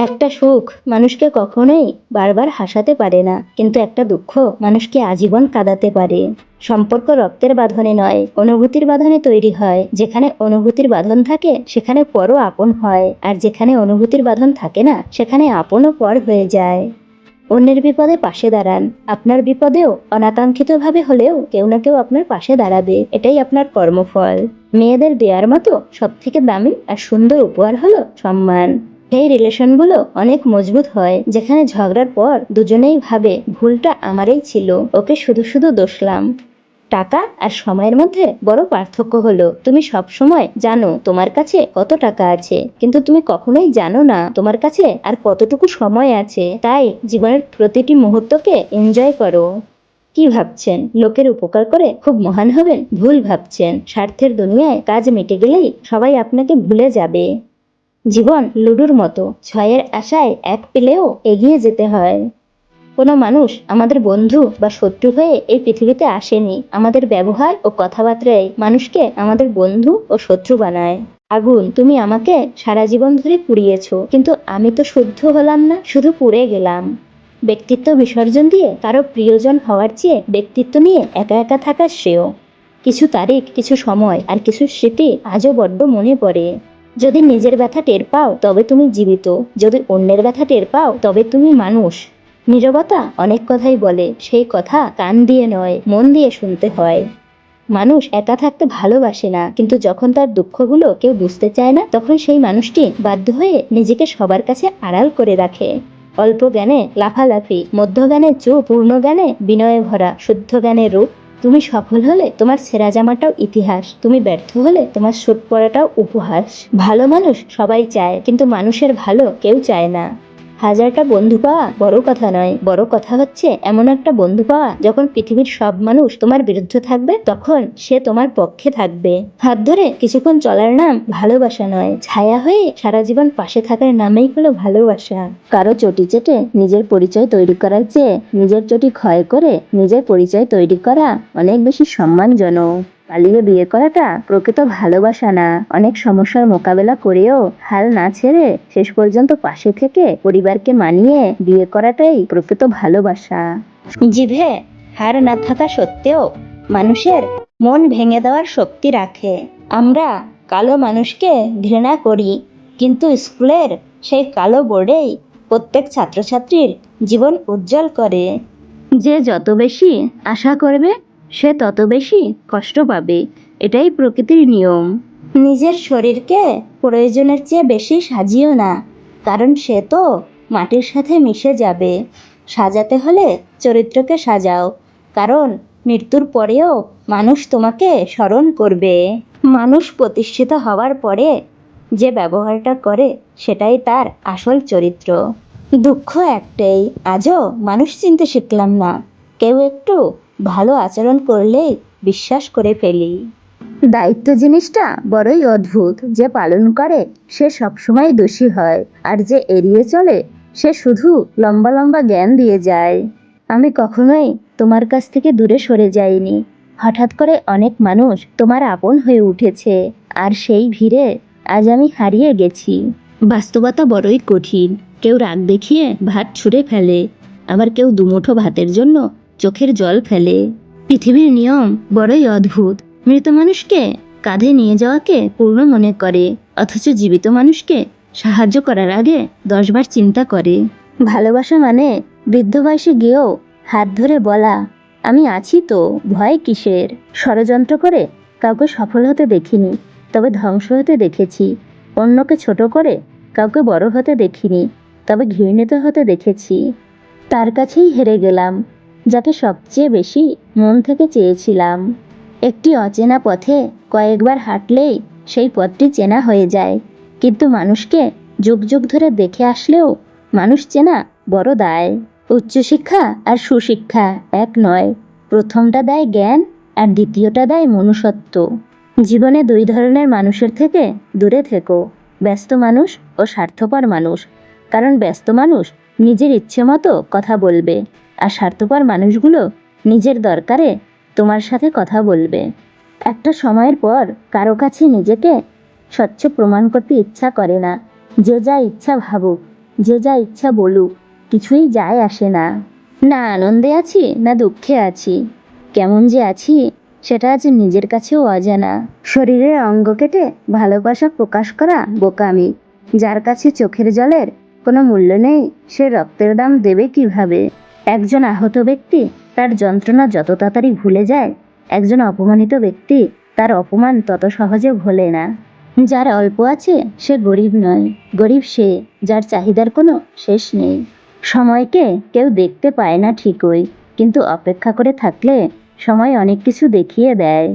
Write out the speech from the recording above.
একটা সুখ মানুষকে কখনোই বারবার হাসাতে পারে না, কিন্তু একটা দুঃখ মানুষকে আজীবন কাঁদাতে পারে। সম্পর্ক রক্তের বাঁধনে নয়, অনুভূতির বাঁধনে তৈরি হয়। যেখানে অনুভূতির বাঁধন থাকে সেখানে পরও আপন হয়, আর যেখানে অনুভূতির বাঁধন থাকে না সেখানে আপনও পর হয়ে যায়। অন্যের বিপদে পাশে দাঁড়ান, আপনার বিপদেও অনাকাঙ্ক্ষিতভাবে হলেও কেউ না কেউ আপনার পাশে দাঁড়াবে, এটাই আপনার কর্মফল। মেয়েদের দেওয়ার মতো সব থেকে দামি আর সুন্দর উপহার হলো সম্মান। এই রিলেশনগুলো অনেক মজবুত হয় যেখানে ঝগড়ার পর দুজনেই ভাবে ভুলটা আমারই ছিল, ওকে শুধু শুধু দোষলাম। টাকা আর সময়ের মধ্যে বড় পার্থক্য হলো তুমি সব সময় জানো তোমার কাছে কত টাকা আছে, কিন্তু তুমি কখনোই জানো না তোমার কাছে আর কতটুকু সময় আছে। তাই জীবনের প্রতিটি মুহূর্তকে এনজয় করো। কি ভাবছেন লোকের উপকার করে খুব মহান হবেন? ভুল ভাবছেন। স্বার্থের দুনিয়ায় কাজ মিটে গেলেই সবাই আপনাকে ভুলে যাবে। জীবন লুডুর মতো, ছয়ের আশায় এক পেলেও এগিয়ে যেতে হয়। কোনো মানুষ আমাদের বন্ধু বা শত্রু হয়ে এই পৃথিবীতে আসেনি, আমাদের ব্যবহার ও কথাবার্তায় মানুষকে আমাদের বন্ধু ও শত্রু বানায়। আগুন, তুমি আমাকে সারা জীবন ধরে পুড়িয়েছ, কিন্তু আমি তো শুদ্ধ হলাম না, শুধু পুড়ে গেলাম। ব্যক্তিত্ব বিসর্জন দিয়ে কারো প্রিয়জন হওয়ার চেয়ে ব্যক্তিত্ব নিয়ে একা একা থাকা শ্রেয়। কিছু তারিখ, কিছু সময় আর কিছু স্মৃতি আজও বড্ড মনে পড়ে। যদি নিজের ব্যথা টের পাও তবে তুমি জীবিত, যদি অন্যের ব্যথা টের পাও তবে তুমি মানুষ। নীরবতা অনেক কথাই বলে, সেই কথা কান দিয়ে নয় মন দিয়ে শুনতে হয়। মানুষ একা থাকতে ভালোবাসে না, কিন্তু যখন তার দুঃখগুলো কেউ বুঝতে চায় না তখন সেই মানুষটি বাধ্য হয়ে নিজেকে সবার কাছে আড়াল করে রাখে। অল্প জ্ঞানে লাফালাফি, মধ্য জ্ঞানে চুপ, পূর্ণ জ্ঞানে বিনয়ে ভরা, শুদ্ধ জ্ঞানে রূপ। তুমি সফল হলে তোমার ছেঁড়া জামাটাও ইতিহাস, তুমি ব্যর্থ হলে তোমার সুট পরাটাও উপহাস। ভালো মানুষ সবাই চায়, কিন্তু মানুষের ভালো কেউ চায় না। হাজারটা বন্ধু পাওয়া বড় কথা নয়, বড় কথা হচ্ছে এমন একটা বন্ধু পাওয়া যখন পৃথিবীর সব মানুষ তোমার বিরুদ্ধে থাকবে তখন সে তোমার পক্ষে থাকবে। হাত ধরে কিছুক্ষণ চলার নাম ভালোবাসা নয়, ছায়া হয়ে সারা জীবন পাশে থাকার নামেই হলো ভালোবাসা। কারো চটি চেটে নিজের পরিচয় তৈরি করার চেয়ে নিজের চটি ক্ষয় করে নিজের পরিচয় তৈরি করা অনেক বেশি সম্মানজনক। পালিয়ে বিয়ে করাটা প্রকৃত ভালোবাসা না। অনেক সমস্যার মোকাবেলা করেও হাল না ছেড়ে শেষ পর্যন্ত পাশে থেকে পরিবারকে মানিয়ে বিয়ে করাটাই প্রকৃত ভালোবাসা। জিভে হার না থাকা সত্ত্বেও মানুষের মন ভেঙে দেওয়ার শক্তি রাখে। আমরা কালো মানুষকে ঘৃণা করি, কিন্তু স্কুলের সেই কালো বোর্ডেই প্রত্যেক ছাত্রছাত্রীর জীবন উজ্জ্বল করে। যে যত বেশি আশা করবে সে তত বেশি কষ্ট পাবে, এটাই প্রকৃতির নিয়ম। নিজের শরীরকে প্রয়োজনের চেয়ে বেশি সাজিও না, কারণ সে তো মাটির সাথে মিশে যাবে। সাজাতে হলে চরিত্রকে সাজাও, কারণ মৃত্যুর পরেও মানুষ তোমাকে স্মরণ করবে। মানুষ প্রতিষ্ঠিত হওয়ার পরে যে ব্যবহারটা করে সেটাই তার আসল চরিত্র। দুঃখ একটাই, আজও মানুষ চিনতে শিখলাম না। কেউ একটু ভালো আচরণ করলেই বিশ্বাস করে ফেলি। দায়িত্ব জিনিসটা বড়ই অদ্ভুত, যে পালন করে সে সবসময় দোষী হয়, আর যে এড়িয়ে চলে সে শুধু লম্বা লম্বা জ্ঞান দিয়ে যায়। আমি কখনোই তোমার কাছ থেকে দূরে সরে যাইনি। হঠাৎ করে অনেক মানুষ তোমার আপন হয়ে উঠেছে, আর সেই ভিড়ে আজ আমি হারিয়ে গেছি। বাস্তবতা বড়ই কঠিন। কেউ রাগ দেখিয়ে ভাত ছুঁড়ে ফেলে, আবার কেউ দুমুঠো ভাতের জন্য চোখের জল ফেলে। পৃথিবীর নিয়ম বড়ই অদ্ভুত। মৃত মানুষকে কাঁধে নিয়ে যাওয়াকে পূর্ণ মনে করে, অথচ জীবিত মানুষকে সাহায্য করার আগে 10 বার চিন্তা করে। ভালোবাসা মানে বৃদ্ধ বয়সে গিয়েও হাত ধরে বলা, আমি আছি তো, ভয় কিসের। ষড়যন্ত্র করে কাউকে সফল হতে দেখিনি, তবে ধ্বংস হতে দেখেছি। অন্যকে ছোট করে কাউকে বড় হতে দেখিনি, তবে ঘৃণিত হতে দেখেছি। তার কাছেই হেরে গেলাম যাকে সবচেয়ে বেশি মন থেকে চেয়েছিলাম। একটি অচেনা পথে কয়েকবার হাঁটলেই সেই পথটি চেনা হয়ে যায়, কিন্তু মানুষকে যুগ যুগ ধরে দেখে আসলেও মানুষ চেনা বড় দায়। উচ্চশিক্ষা আর সুশিক্ষা এক নয়, প্রথমটা দেয় জ্ঞান আর দ্বিতীয়টা দেয় মনুষ্যত্ব। জীবনে 2 ধরনের মানুষের থেকে দূরে থেকো, ব্যস্ত মানুষ ও স্বার্থপর মানুষ। কারণ ব্যস্ত মানুষ নিজের ইচ্ছে মতো কথা বলবে, আর স্বার্থপর মানুষগুলো নিজের দরকারে তোমার সাথে কথা বলবে। একটা সময়ের পর কারো কাছে নিজেকে স্বচ্ছ প্রমাণ করতে ইচ্ছা করে না। যে যা ইচ্ছা ভাবুক, যে যা ইচ্ছা বলুক, কিছুই যায় আসে না। না আনন্দে আছি না দুঃখে আছি, কেমন যে আছি সেটা আজ নিজের কাছেও অজানা। শরীরের অঙ্গ কেটে ভালোবাসা প্রকাশ করা বোকামি। যার কাছে চোখের জলের কোনো মূল্য নেই, সে রক্তের দাম দেবে কিভাবে? একজন আহত ব্যক্তি তার যন্ত্রণা যত তাড়াতাড়ি ভুলে যায়, একজন অপমানিত ব্যক্তি তার অপমান তত সহজে ভোলে না। যার অল্প আছে সে গরিব নয়, গরিব সে যার চাহিদার কোনো শেষ নেই। সময়কে কেউ দেখতে পায় না ঠিকই, কিন্তু অপেক্ষা করে থাকলে সময় অনেক কিছু দেখিয়ে দেয়।